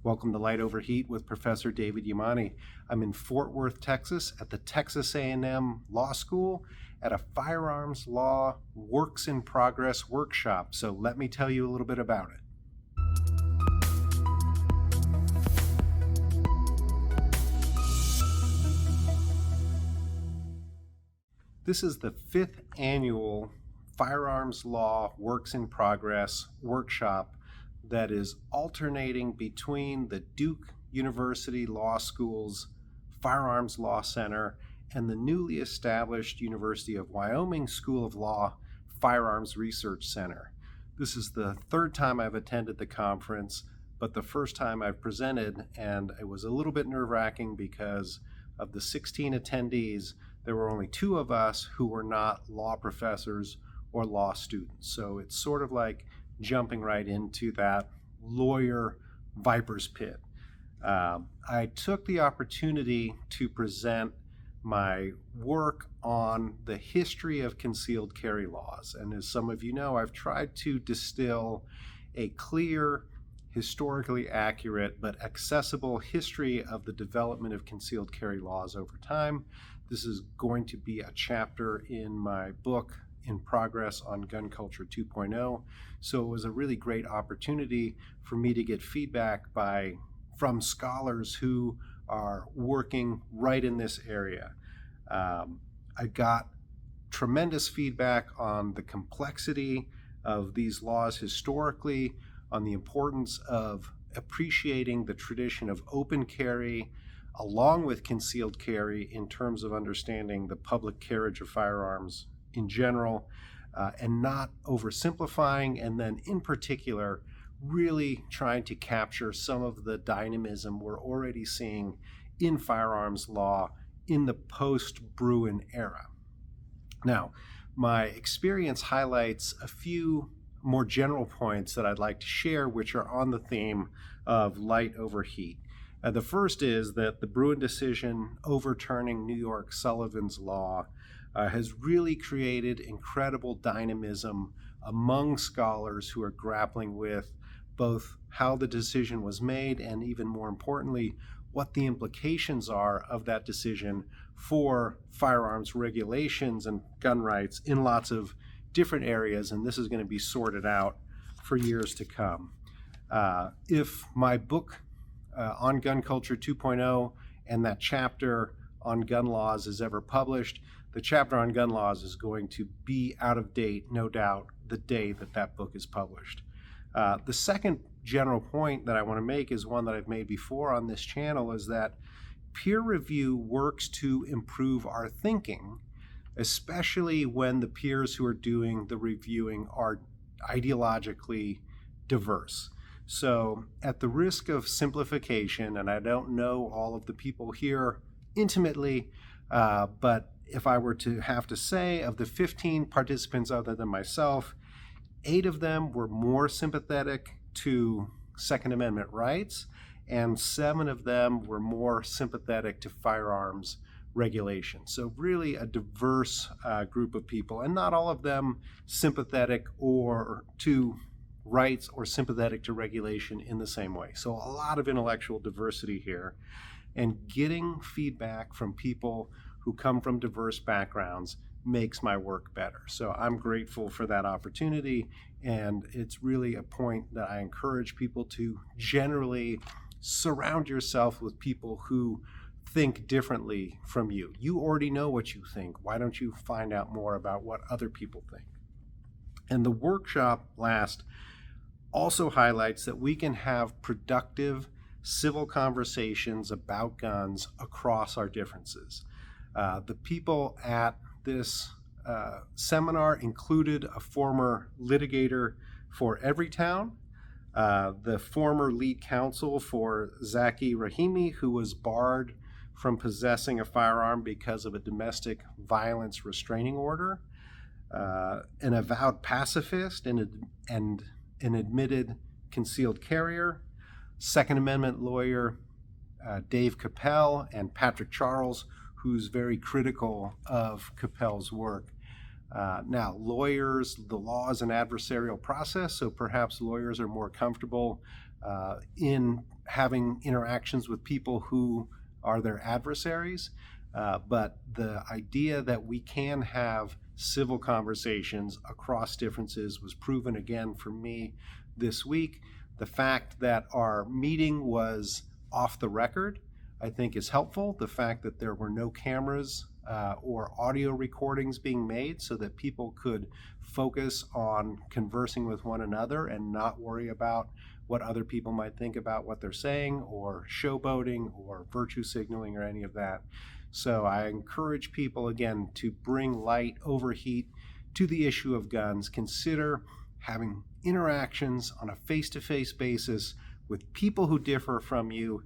Welcome to Light Over Heat with Professor David Yamani. I'm in Fort Worth, Texas at the Texas A&M Law School at a Firearms Law Works in Progress workshop. So let me tell you a little bit about it. This is the 5th annual Firearms Law Works in Progress workshop that is alternating between the Duke University Law School's Firearms Law Center and the newly established University of Wyoming School of Law Firearms Research Center. This is the third time I've attended the conference, but the first time I've presented, and it was a little bit nerve-wracking because of the 16 attendees, there were only 2 of us who were not law professors or law students. So it's sort of like jumping right into that lawyer viper's pit. I took the opportunity to present my work on the history of concealed carry laws. And as some of you know, I've tried to distill a clear, historically accurate, but accessible history of the development of concealed carry laws over time. This is going to be a chapter in my book, In Progress on Gun Culture 2.0. So it was a really great opportunity for me to get feedback from scholars who are working right in this area. I got tremendous feedback on the complexity of these laws historically, on the importance of appreciating the tradition of open carry along with concealed carry in terms of understanding the public carriage of firearms in general, and not oversimplifying, and then in particular really trying to capture some of the dynamism we're already seeing in firearms law in the post-Bruin era. Now, my experience highlights a few more general points that I'd like to share, which are on the theme of light over heat. The first is that the Bruin decision overturning New York Sullivan's law has really created incredible dynamism among scholars who are grappling with both how the decision was made and, even more importantly, what the implications are of that decision for firearms regulations and gun rights in lots of different areas, and this is going to be sorted out for years to come. If my book on Gun Culture 2.0 and that chapter on gun laws is ever published, the chapter on gun laws is going to be out of date, no doubt, the day that that book is published. The second general point that I want to make is one that I've made before on this channel, is that peer review works to improve our thinking, especially when the peers who are doing the reviewing are ideologically diverse. So at the risk of simplification, and I don't know all of the people here intimately, but if I were to have to say, of the 15 participants other than myself, 8 of them were more sympathetic to Second Amendment rights, and 7 of them were more sympathetic to firearms regulation. So really a diverse group of people, and not all of them sympathetic or to rights or sympathetic to regulation in the same way. So a lot of intellectual diversity here, and getting feedback from people who come from diverse backgrounds makes my work better. So I'm grateful for that opportunity, and it's really a point that I encourage people to generally surround yourself with people who think differently from you. You already know what you think. Why don't you find out more about what other people think? And the workshop last also highlights that we can have productive civil conversations about guns across our differences. The people at this seminar included a former litigator for Everytown, the former lead counsel for Zaki Rahimi, who was barred from possessing a firearm because of a domestic violence restraining order, an avowed pacifist and an admitted concealed carrier, Second Amendment lawyer Dave Capel, and Patrick Charles, who's very critical of Capel's work. Now, lawyers, the law is an adversarial process, so perhaps lawyers are more comfortable in having interactions with people who are their adversaries. But the idea that we can have civil conversations across differences was proven again for me this week. The fact that our meeting was off the record, I think, is helpful. The fact that there were no cameras or audio recordings being made so that people could focus on conversing with one another and not worry about what other people might think about what they're saying, or showboating or virtue signaling or any of that. So I encourage people, again, to bring light over heat to the issue of guns. Consider having interactions on a face-to-face basis with people who differ from you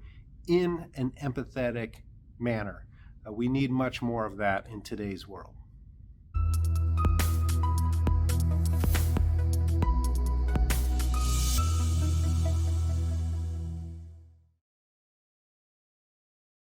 in an empathetic manner. We need much more of that in today's world.